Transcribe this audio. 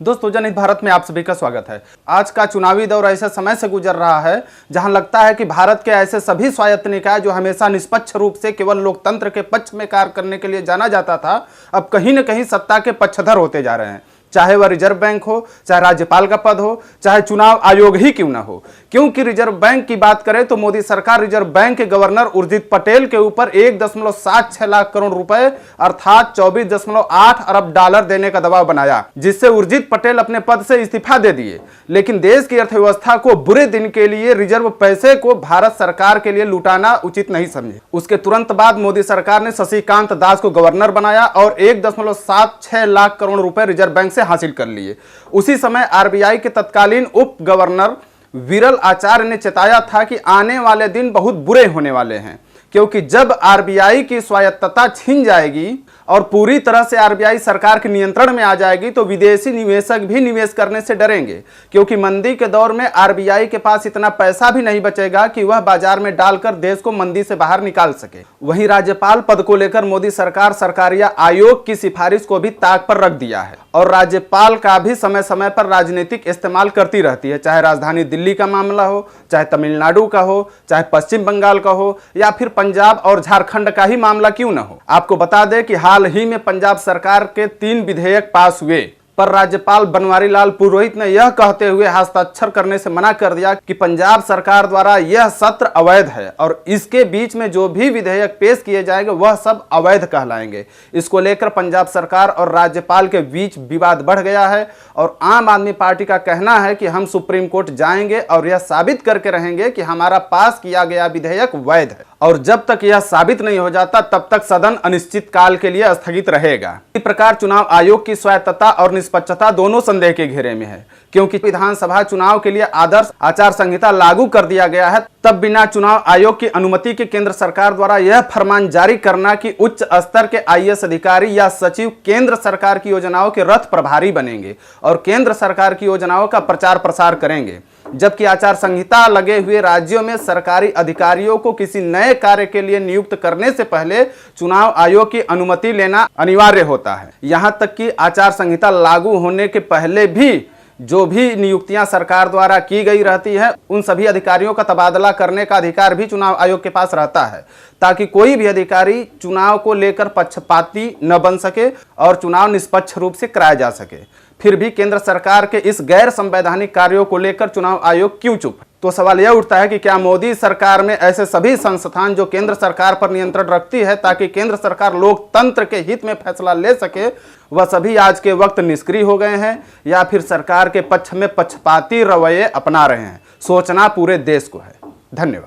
दोस्तों, जनहित भारत में आप सभी का स्वागत है। आज का चुनावी दौर ऐसे समय से गुजर रहा है जहां लगता है कि भारत के ऐसे सभी स्वायत्त निकाय जो हमेशा निष्पक्ष रूप से केवल लोकतंत्र के पक्ष में कार्य करने के लिए जाना जाता था, अब कहीं न कहीं सत्ता के पक्षधर होते जा रहे हैं। चाहे वह रिजर्व बैंक हो, चाहे राज्यपाल का पद हो, चाहे चुनाव आयोग ही क्यों ना हो। क्योंकि रिजर्व बैंक की बात करें तो मोदी सरकार रिजर्व बैंक के गवर्नर उर्जित पटेल के ऊपर 1.76 लाख करोड़ रुपए अर्थात 24.8 अरब डॉलर देने का दबाव बनाया, जिससे उर्जित पटेल अपने पद से इस्तीफा दे दिए। लेकिन देश की अर्थव्यवस्था को बुरे दिन के लिए रिजर्व पैसे को भारत सरकार के लिए लुटाना उचित नहीं समझे। उसके तुरंत बाद मोदी सरकार ने शशिकांत दास को गवर्नर बनाया और 1.76 लाख करोड़ रुपए रिजर्व बैंक हासिल कर लिए। उसी समय आरबीआई के तत्कालीन उप गवर्नर विरल आचार्य ने चेताया था कि आने वाले दिन बहुत बुरे होने वाले हैं, क्योंकि जब आरबीआई की स्वायत्तता छिन जाएगी और पूरी तरह से आरबीआई सरकार के नियंत्रण में आ जाएगी तो विदेशी निवेशक भी निवेश करने से डरेंगे, क्योंकि मंदी के दौर में आरबीआई के पास इतना पैसा भी नहीं बचेगा कि वह बाजार में डालकर देश को मंदी से बाहर निकाल सके। वहीं राज्यपाल पद को लेकर मोदी सरकार सरकारिया आयोग की सिफारिश को भी ताक पर रख दिया है और राज्यपाल का भी समय समय पर राजनीतिक इस्तेमाल करती रहती है, चाहे राजधानी दिल्ली का मामला हो, चाहे तमिलनाडु का हो, चाहे पश्चिम बंगाल का हो, या फिर पंजाब और झारखंड का ही मामला क्यों न हो। आपको बता दें कि हाल ही में पंजाब सरकार के 3 विधेयक पास हुए, पर राज्यपाल बनवारी लाल पुरोहित ने यह कहते हुए हस्ताक्षर करने से मना कर दिया कि पंजाब सरकार द्वारा यह सत्र अवैध है और इसके बीच में जो भी विधेयक पेश किए जाएंगे वह सब अवैध कहलाएंगे। इसको लेकर पंजाब सरकार और राज्यपाल के बीच विवाद बढ़ गया है और आम आदमी पार्टी का कहना है कि हम सुप्रीम कोर्ट जाएंगे और यह साबित करके रहेंगे कि हमारा पास किया गया विधेयक वैध है, और जब तक यह साबित नहीं हो जाता तब तक सदन अनिश्चित काल के लिए स्थगित रहेगा। इस प्रकार चुनाव आयोग की स्वायत्तता और निष्पक्षता दोनों संदेह के घेरे में है, क्योंकि विधानसभा चुनाव के लिए आदर्श आचार संहिता लागू कर दिया गया है, तब बिना चुनाव आयोग की अनुमति के केंद्र सरकार द्वारा यह फरमान जारी करना कि उच्च स्तर के आईएएस अधिकारी या सचिव केंद्र सरकार की योजनाओं के रथ प्रभारी बनेंगे और केंद्र सरकार की योजनाओं का प्रचार प्रसार करेंगे, जबकि आचार संहिता लगे हुए राज्यों में सरकारी अधिकारियों को किसी नए कार्य के लिए नियुक्त करने से पहले चुनाव आयोग की अनुमति लेना अनिवार्य होता है। यहां तक कि आचार संहिता लागू होने के पहले भी जो भी नियुक्तियां सरकार द्वारा की गई रहती है उन सभी अधिकारियों का तबादला करने का अधिकार भी चुनाव आयोग के पास रहता है, ताकि कोई भी अधिकारी चुनाव को लेकर पक्षपाती न बन सके और चुनाव निष्पक्ष रूप से कराया जा सके। फिर भी केंद्र सरकार के इस गैर संवैधानिक कार्यों को लेकर चुनाव आयोग क्यों चुप है? तो सवाल यह उठता है कि क्या मोदी सरकार में ऐसे सभी संस्थान जो केंद्र सरकार पर नियंत्रण रखती है ताकि केंद्र सरकार लोकतंत्र के हित में फैसला ले सके, वह सभी आज के वक्त निष्क्रिय हो गए हैं या फिर सरकार के पक्ष में पक्षपाती रवैये अपना रहे हैं? सोचना पूरे देश को है। धन्यवाद।